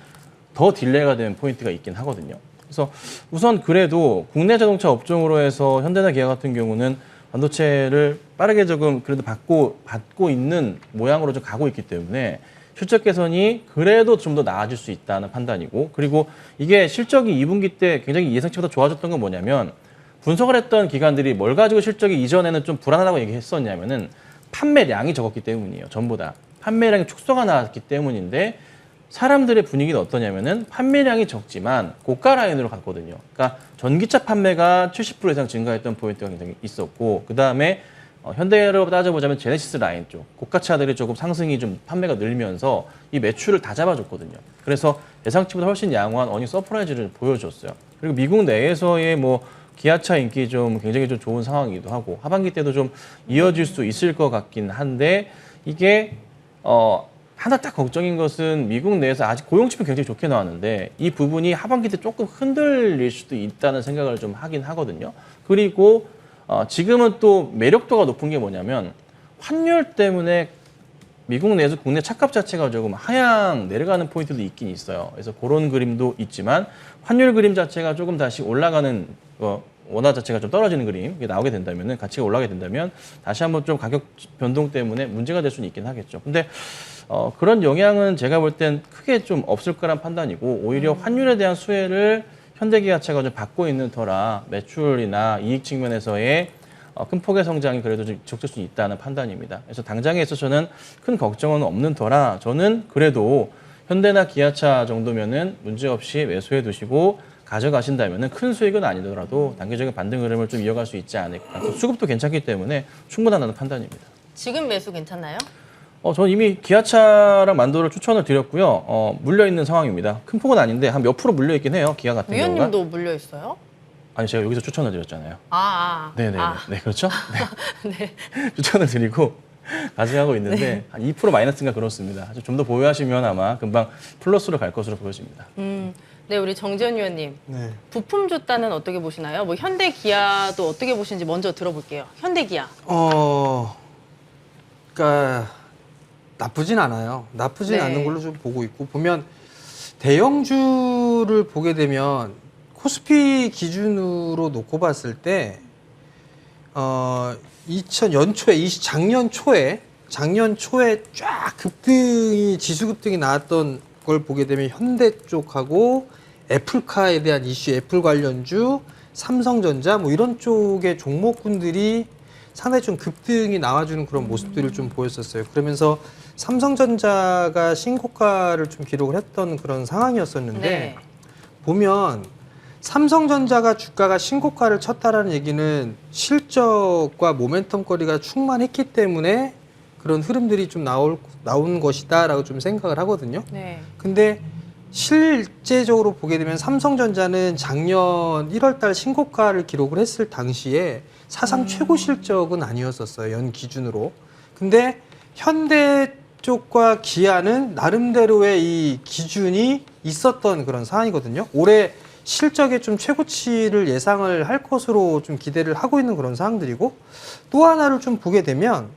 더 딜레이가 되는 포인트가 있긴 하거든요. 그래서 우선 그래도 국내 자동차 업종으로 해서 현대나 기아 같은 경우는 반도체를 빠르게 조금 그래도 받고 있는 모양으로 좀 가고 있기 때문에 실적 개선이 그래도 좀 더 나아질 수 있다는 판단이고 그리고 이게 실적이 2분기 때 굉장히 예상치보다 좋아졌던 건 뭐냐면 분석을 했던 기관들이 뭘 가지고 실적이 이전에는 좀 불안하다고 얘기했었냐면은 판매량이 적었기 때문이에요. 전부 다. 판매량이 축소가 나왔기 때문인데 사람들의 분위기는 어떠냐면은 판매량이 적지만 고가 라인으로 갔거든요. 그러니까 전기차 판매가 70% 이상 증가했던 포인트가 굉장히 있었고 그다음에 현대로 따져보자면 제네시스 라인 쪽 고가차들이 조금 상승이 좀 판매가 늘면서 이 매출을 다 잡아줬거든요. 그래서 예상치보다 훨씬 양호한 어닝 서프라이즈를 보여줬어요. 그리고 미국 내에서의 뭐 기아차 인기 좀 굉장히 좀 좋은 상황이기도 하고 하반기 때도 좀 이어질 수 있을 것 같긴 한데 이게 하나 딱 걱정인 것은 미국 내에서 아직 고용지표 굉장히 좋게 나왔는데 이 부분이 하반기 때 조금 흔들릴 수도 있다는 생각을 좀 하긴 하거든요. 그리고 지금은 또 매력도가 높은 게 뭐냐면 환율 때문에 미국 내에서 국내 차값 자체가 조금 하향 내려가는 포인트도 있긴 있어요. 그래서 그런 그림도 있지만 환율 그림 자체가 조금 다시 올라가는 원화 자체가 좀 떨어지는 그림 이게 나오게 된다면은 가치가 올라가게 된다면 다시 한번 좀 가격 변동 때문에 문제가 될 수는 있긴 하겠죠. 근데 그런 영향은 제가 볼 땐 크게 좀 없을 거란 판단이고 오히려 환율에 대한 수혜를 현대기아차가 좀 받고 있는 터라 매출이나 이익 측면에서의 큰 폭의 성장이 그래도 좀 지속될 수 있다는 판단입니다. 그래서 당장에 있어서는 큰 걱정은 없는 터라 저는 그래도 현대나 기아차 정도면은 문제없이 매수해 두시고 가져가신다면은 큰 수익은 아니더라도 단기적인 반등 흐름을 좀 이어갈 수 있지 않을까. 수급도 괜찮기 때문에 충분하다는 판단입니다. 지금 매수 괜찮나요? 저는 이미 기아차랑 만도를 추천을 드렸고요. 물려있는 상황입니다. 큰 폭은 아닌데 한 몇 프로 물려있긴 해요. 기아 같은 경우가. 위원님도 물려 있어요? 아니 제가 여기서 추천을 드렸잖아요. 네네. 네 그렇죠. 네. 네. 추천을 드리고 가져가고 있는데 한 2% 마이너스인가 그렇습니다. 좀 더 보유하시면 아마 금방 플러스로 갈 것으로 보여집니다. 네, 우리 정재현 위원님. 네. 부품 주가는 어떻게 보시나요? 뭐 현대 기아도 어떻게 보시는지 먼저 들어볼게요. 현대 기아. 그러니까 나쁘진 않아요. 나쁘진 네. 않은 걸로 좀 보고 있고 보면 대형주를 보게 되면 코스피 기준으로 놓고 봤을 때 2000 작년 초에 쫙 지수 급등이 나왔던 걸 보게 되면 현대 쪽하고 애플카에 대한 이슈, 애플 관련주, 삼성전자 뭐 이런 쪽의 종목군들이 상당히 좀 급등이 나와주는 그런 모습들을 좀 보였었어요. 그러면서 삼성전자가 신고가를 좀 기록을 했던 그런 상황이었었는데 네. 보면 삼성전자가 주가가 신고가를 쳤다라는 얘기는 실적과 모멘텀거리가 충만했기 때문에 그런 흐름들이 좀 나온 것이다라고 좀 생각을 하거든요. 네. 근데 실제적으로 보게 되면 삼성전자는 작년 1월달 신고가를 기록을 했을 당시에 사상 최고 실적은 아니었었어요. 연 기준으로. 근데 현대 쪽과 기아는 나름대로의 이 기준이 있었던 그런 상황이거든요. 올해 실적에 좀 최고치를 예상을 할 것으로 좀 기대를 하고 있는 그런 상황들이고 또 하나를 좀 보게 되면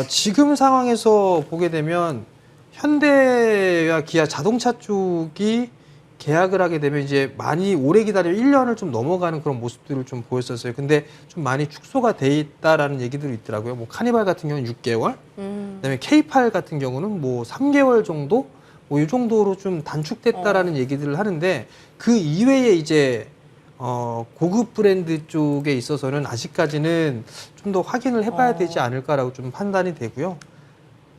지금 상황에서 보게 되면 현대와 기아 자동차 쪽이 계약을 하게 되면 이제 많이 오래 기다리면 1년을 좀 넘어가는 그런 모습들을 좀 보였었어요. 근데 좀 많이 축소가 돼 있다라는 얘기들이 있더라고요. 뭐 카니발 같은 경우는 6개월, 그다음에 K8 같은 경우는 뭐 3개월 정도, 뭐 이 정도로 좀 단축됐다라는 얘기들을 하는데 그 이외에 이제 고급 브랜드 쪽에 있어서는 아직까지는 좀 더 확인을 해봐야 되지 않을까라고 좀 판단이 되고요.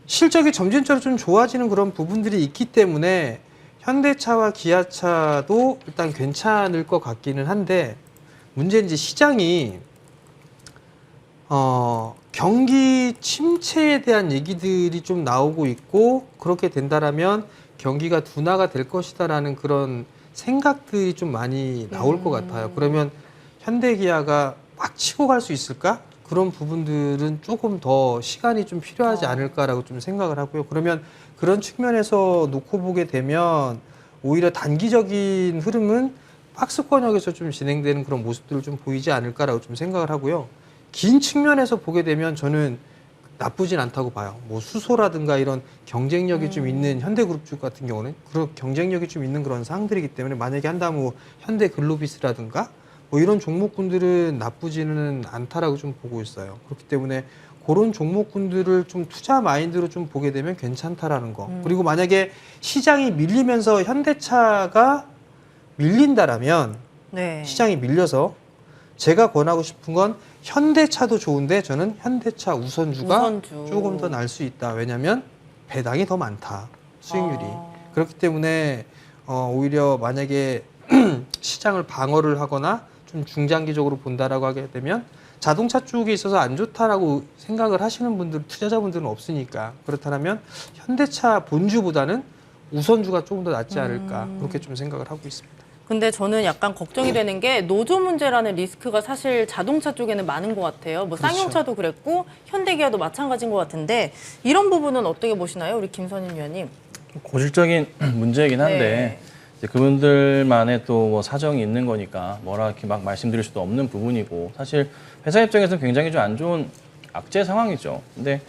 실적이 점진적으로 좀 좋아지는 그런 부분들이 있기 때문에 현대차와 기아차도 일단 괜찮을 것 같기는 한데 문제는 이제 시장이 경기 침체에 대한 얘기들이 좀 나오고 있고 그렇게 된다라면 경기가 둔화가 될 것이다라는 그런 생각들이 좀 많이 나올 것 같아요. 그러면 현대기아가 막 치고 갈 수 있을까? 그런 부분들은 조금 더 시간이 좀 필요하지 않을까라고 좀 생각을 하고요. 그러면 그런 측면에서 놓고 보게 되면 오히려 단기적인 흐름은 박스권역에서 좀 진행되는 그런 모습들을 좀 보이지 않을까라고 좀 생각을 하고요. 긴 측면에서 보게 되면 저는 나쁘진 않다고 봐요. 뭐 수소라든가 이런 경쟁력이 좀 있는 현대그룹주 같은 경우는 그런 경쟁력이 좀 있는 그런 상황들이기 때문에 만약에 한다면 뭐 현대글로비스라든가 뭐 이런 종목군들은 나쁘지는 않다라고 좀 보고 있어요. 그렇기 때문에 그런 종목군들을 좀 투자 마인드로 좀 보게 되면 괜찮다라는 거. 그리고 만약에 시장이 밀리면서 현대차가 밀린다라면 네. 시장이 밀려서 제가 권하고 싶은 건 현대차도 좋은데 저는 현대차 우선주가 조금 더 날 수 있다. 왜냐하면 배당이 더 많다. 수익률이. 그렇기 때문에 오히려 만약에 시장을 방어를 하거나 좀 중장기적으로 본다라고 하게 되면 자동차 쪽에 있어서 안 좋다라고 생각을 하시는 분들, 투자자분들은 없으니까 그렇다면 현대차 본주보다는 우선주가 조금 더 낫지 않을까 그렇게 좀 생각을 하고 있습니다. 근데 저는 약간 걱정이 되는 게 노조 문제라는 리스크가 사실 자동차 쪽에는 많은 것 같아요. 뭐 그렇죠. 쌍용차도 그랬고 현대기아도 마찬가지인 것 같은데 이런 부분은 어떻게 보시나요, 우리 김선임 위원님? 고질적인 문제이긴 한데 네. 이제 그분들만의 또 뭐 사정이 있는 거니까 뭐라 이렇게 막 말씀드릴 수도 없는 부분이고 사실 회사 입장에서는 굉장히 좀 안 좋은 악재 상황이죠. 근데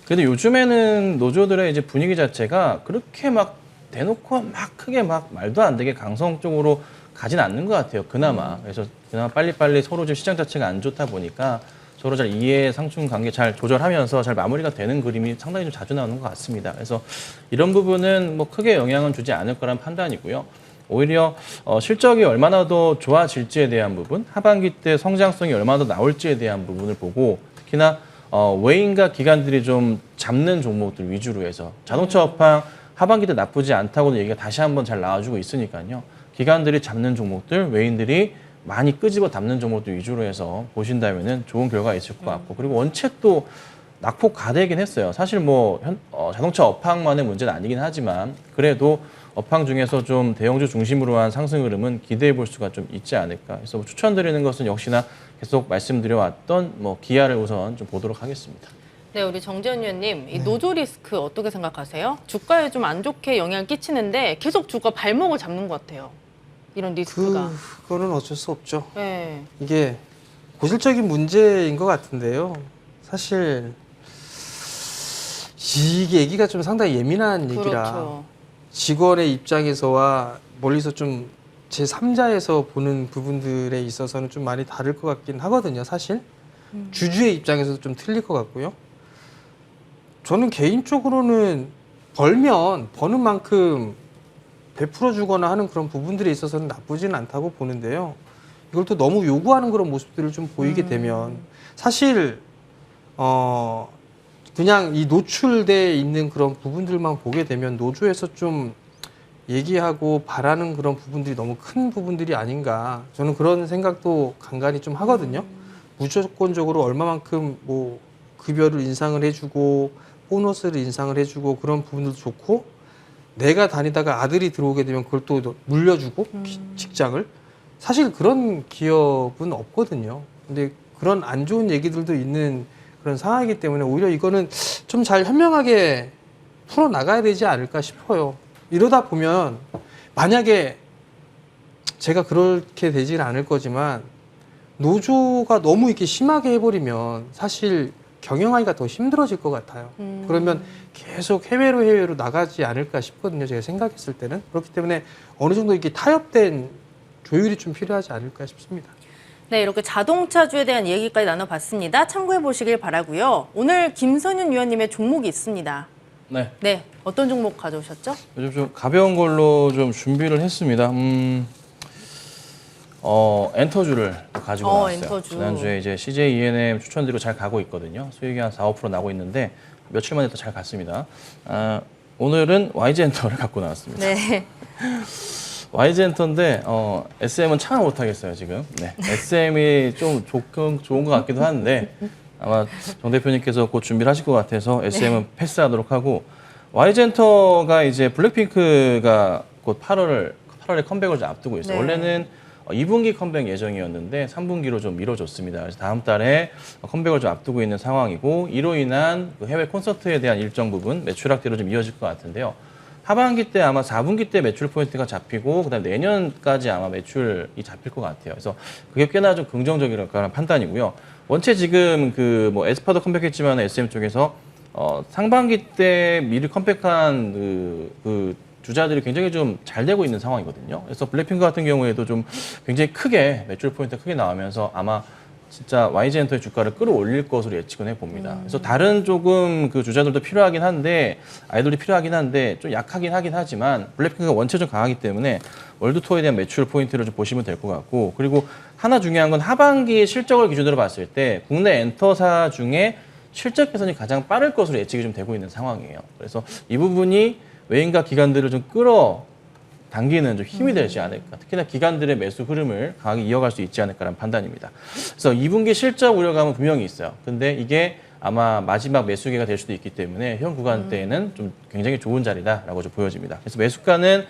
그래도 요즘에는 노조들의 이제 분위기 자체가 그렇게 막 대놓고 막 크게 막 말도 안 되게 강성적으로 가진 않는 것 같아요. 그나마. 그래서 그나마 빨리빨리 서로 좀 시장 자체가 안 좋다 보니까 서로 잘 이해 상충 관계 잘 조절하면서 잘 마무리가 되는 그림이 상당히 좀 자주 나오는 것 같습니다. 그래서 이런 부분은 뭐 크게 영향은 주지 않을 거란 판단이고요. 오히려 실적이 얼마나 더 좋아질지에 대한 부분, 하반기 때 성장성이 얼마나 더 나올지에 대한 부분을 보고 특히나 외인과 기관들이 좀 잡는 종목들 위주로 해서 자동차 업황 하반기 때 나쁘지 않다고도 얘기가 다시 한번 잘 나와주고 있으니까요. 기관들이 잡는 종목들, 외인들이 많이 끄집어 담는 종목들 위주로 해서 보신다면은 좋은 결과가 있을 것 같고 그리고 원체 또 낙폭 가대이긴 했어요. 사실 뭐 자동차 업황만의 문제는 아니긴 하지만 그래도 업황 중에서 좀 대형주 중심으로 한 상승 흐름은 기대해 볼 수가 좀 있지 않을까. 그래서 뭐 추천드리는 것은 역시나 계속 말씀드려왔던 뭐 기아를 우선 좀 보도록 하겠습니다. 네, 우리 정재현 위원님, 이 노조 리스크 어떻게 생각하세요? 주가에 좀 안 좋게 영향을 끼치는데 계속 주가 발목을 잡는 것 같아요. 이런 리스크가. 그거는 어쩔 수 없죠. 네. 이게 고질적인 문제인 것 같은데요. 사실 이 얘기가 좀 상당히 예민한 얘기라 그렇죠. 직원의 입장에서와 멀리서 좀 제3자에서 보는 부분들에 있어서는 좀 많이 다를 것 같긴 하거든요. 사실 주주의 입장에서도 좀 틀릴 것 같고요. 저는 개인적으로는 벌면 버는 만큼 베풀어 주거나 하는 그런 부분들에 있어서는 나쁘지는 않다고 보는데요. 이걸 또 너무 요구하는 그런 모습들을 좀 보이게 되면 사실 그냥 이 노출돼 있는 그런 부분들만 보게 되면 노조에서 좀 얘기하고 바라는 그런 부분들이 너무 큰 부분들이 아닌가 저는 그런 생각도 간간히 좀 하거든요. 무조건적으로 얼마만큼 뭐 급여를 인상을 해주고 보너스를 인상을 해주고 그런 부분들도 좋고 내가 다니다가 아들이 들어오게 되면 그걸 또 물려주고 직장을 사실 그런 기업은 없거든요. 근데 그런 안 좋은 얘기들도 있는 그런 상황이기 때문에 오히려 이거는 좀 잘 현명하게 풀어나가야 되지 않을까 싶어요. 이러다 보면 만약에 제가 그렇게 되지는 않을 거지만 노조가 너무 이렇게 심하게 해버리면 사실 경영하기가 더 힘들어질 것 같아요. 그러면 계속 해외로 나가지 않을까 싶거든요. 제가 생각했을 때는. 그렇기 때문에 어느 정도 이렇게 타협된 조율이 좀 필요하지 않을까 싶습니다. 네, 이렇게 자동차주에 대한 얘기까지 나눠봤습니다. 참고해 보시길 바라고요. 오늘 김선윤 위원님의 종목이 있습니다. 네. 네, 어떤 종목 가져오셨죠? 요즘 좀 가벼운 걸로 좀 준비를 했습니다. 엔터주를 가지고 나왔어요. 엔터주. 지난주에 이제 CJ ENM 추천드리고 잘 가고 있거든요. 수익이 한 4, 5% 나고 있는데 며칠 만에 또 잘 갔습니다. 오늘은 YG 엔터를 갖고 나왔습니다. 네. YG 엔터인데 SM은 참 못하겠어요 지금. 네. SM이 좀 좋은 것 같기도 한데 아마 정 대표님께서 곧 준비를 하실 것 같아서 SM은 패스하도록 하고 YG 엔터가 이제 블랙핑크가 곧 8월에 컴백을 좀 앞두고 있어요. 네. 원래는 2분기 컴백 예정이었는데 3분기로 좀 미뤄졌습니다. 그래서 다음 달에 컴백을 좀 앞두고 있는 상황이고 이로 인한 그 해외 콘서트에 대한 일정 부분 매출 확대로 좀 이어질 것 같은데요. 하반기 때 아마 4분기 때 매출 포인트가 잡히고 그다음에 내년까지 아마 매출이 잡힐 것 같아요. 그래서 그게 꽤나 좀 긍정적이라는 판단이고요. 원체 지금 그 뭐 에스파도 컴백했지만 SM 쪽에서 상반기 때 미리 컴백한 그 주자들이 굉장히 좀 잘 되고 있는 상황이거든요. 그래서 블랙핑크 같은 경우에도 좀 굉장히 크게 매출 포인트가 크게 나오면서 아마 진짜 YG 엔터의 주가를 끌어올릴 것으로 예측은 해봅니다. 그래서 다른 조금 그 주자들도 필요하긴 한데 아이돌이 필요하긴 한데 좀 약하긴 하긴 하지만 블랙핑크가 원체 좀 강하기 때문에 월드 투어에 대한 매출 포인트를 좀 보시면 될 것 같고 그리고 하나 중요한 건 하반기 실적을 기준으로 봤을 때 국내 엔터사 중에 실적 개선이 가장 빠를 것으로 예측이 좀 되고 있는 상황이에요. 그래서 이 부분이 외인과 기관들을 좀 당기는 좀 힘이 되지 않을까. 특히나 기관들의 매수 흐름을 강하게 이어갈 수 있지 않을까라는 판단입니다. 그래서 2분기 실적 우려감은 분명히 있어요. 근데 이게 아마 마지막 매수기가 될 수도 있기 때문에 현 구간대에는 좀 굉장히 좋은 자리다라고 좀 보여집니다. 그래서 매수가는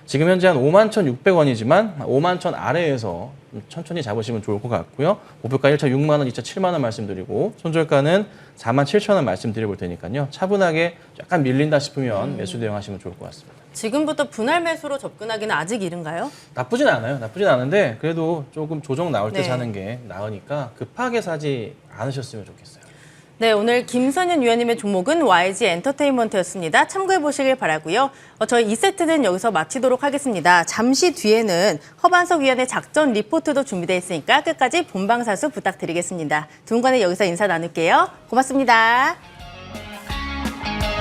지금 현재 한 51,600원이지만 51,000 아래에서 천천히 잡으시면 좋을 것 같고요. 목표가 1차 6만 원, 2차 7만 원 말씀드리고 손절가는 47,000원 말씀드릴 테니까요. 차분하게 약간 밀린다 싶으면 매수 대응하시면 좋을 것 같습니다. 지금부터 분할 매수로 접근하기는 아직 이른가요? 나쁘진 않아요. 나쁘진 않은데 그래도 조금 조정 나올 때 네. 사는 게 나으니까 급하게 사지 않으셨으면 좋겠어요. 네, 오늘 김선윤 위원님의 종목은 YG 엔터테인먼트였습니다. 참고해 보시길 바라고요. 저희 2세트는 여기서 마치도록 하겠습니다. 잠시 뒤에는 허반석 위원의 작전 리포트도 준비되어 있으니까 끝까지 본방사수 부탁드리겠습니다. 두 분과는 여기서 인사 나눌게요. 고맙습니다.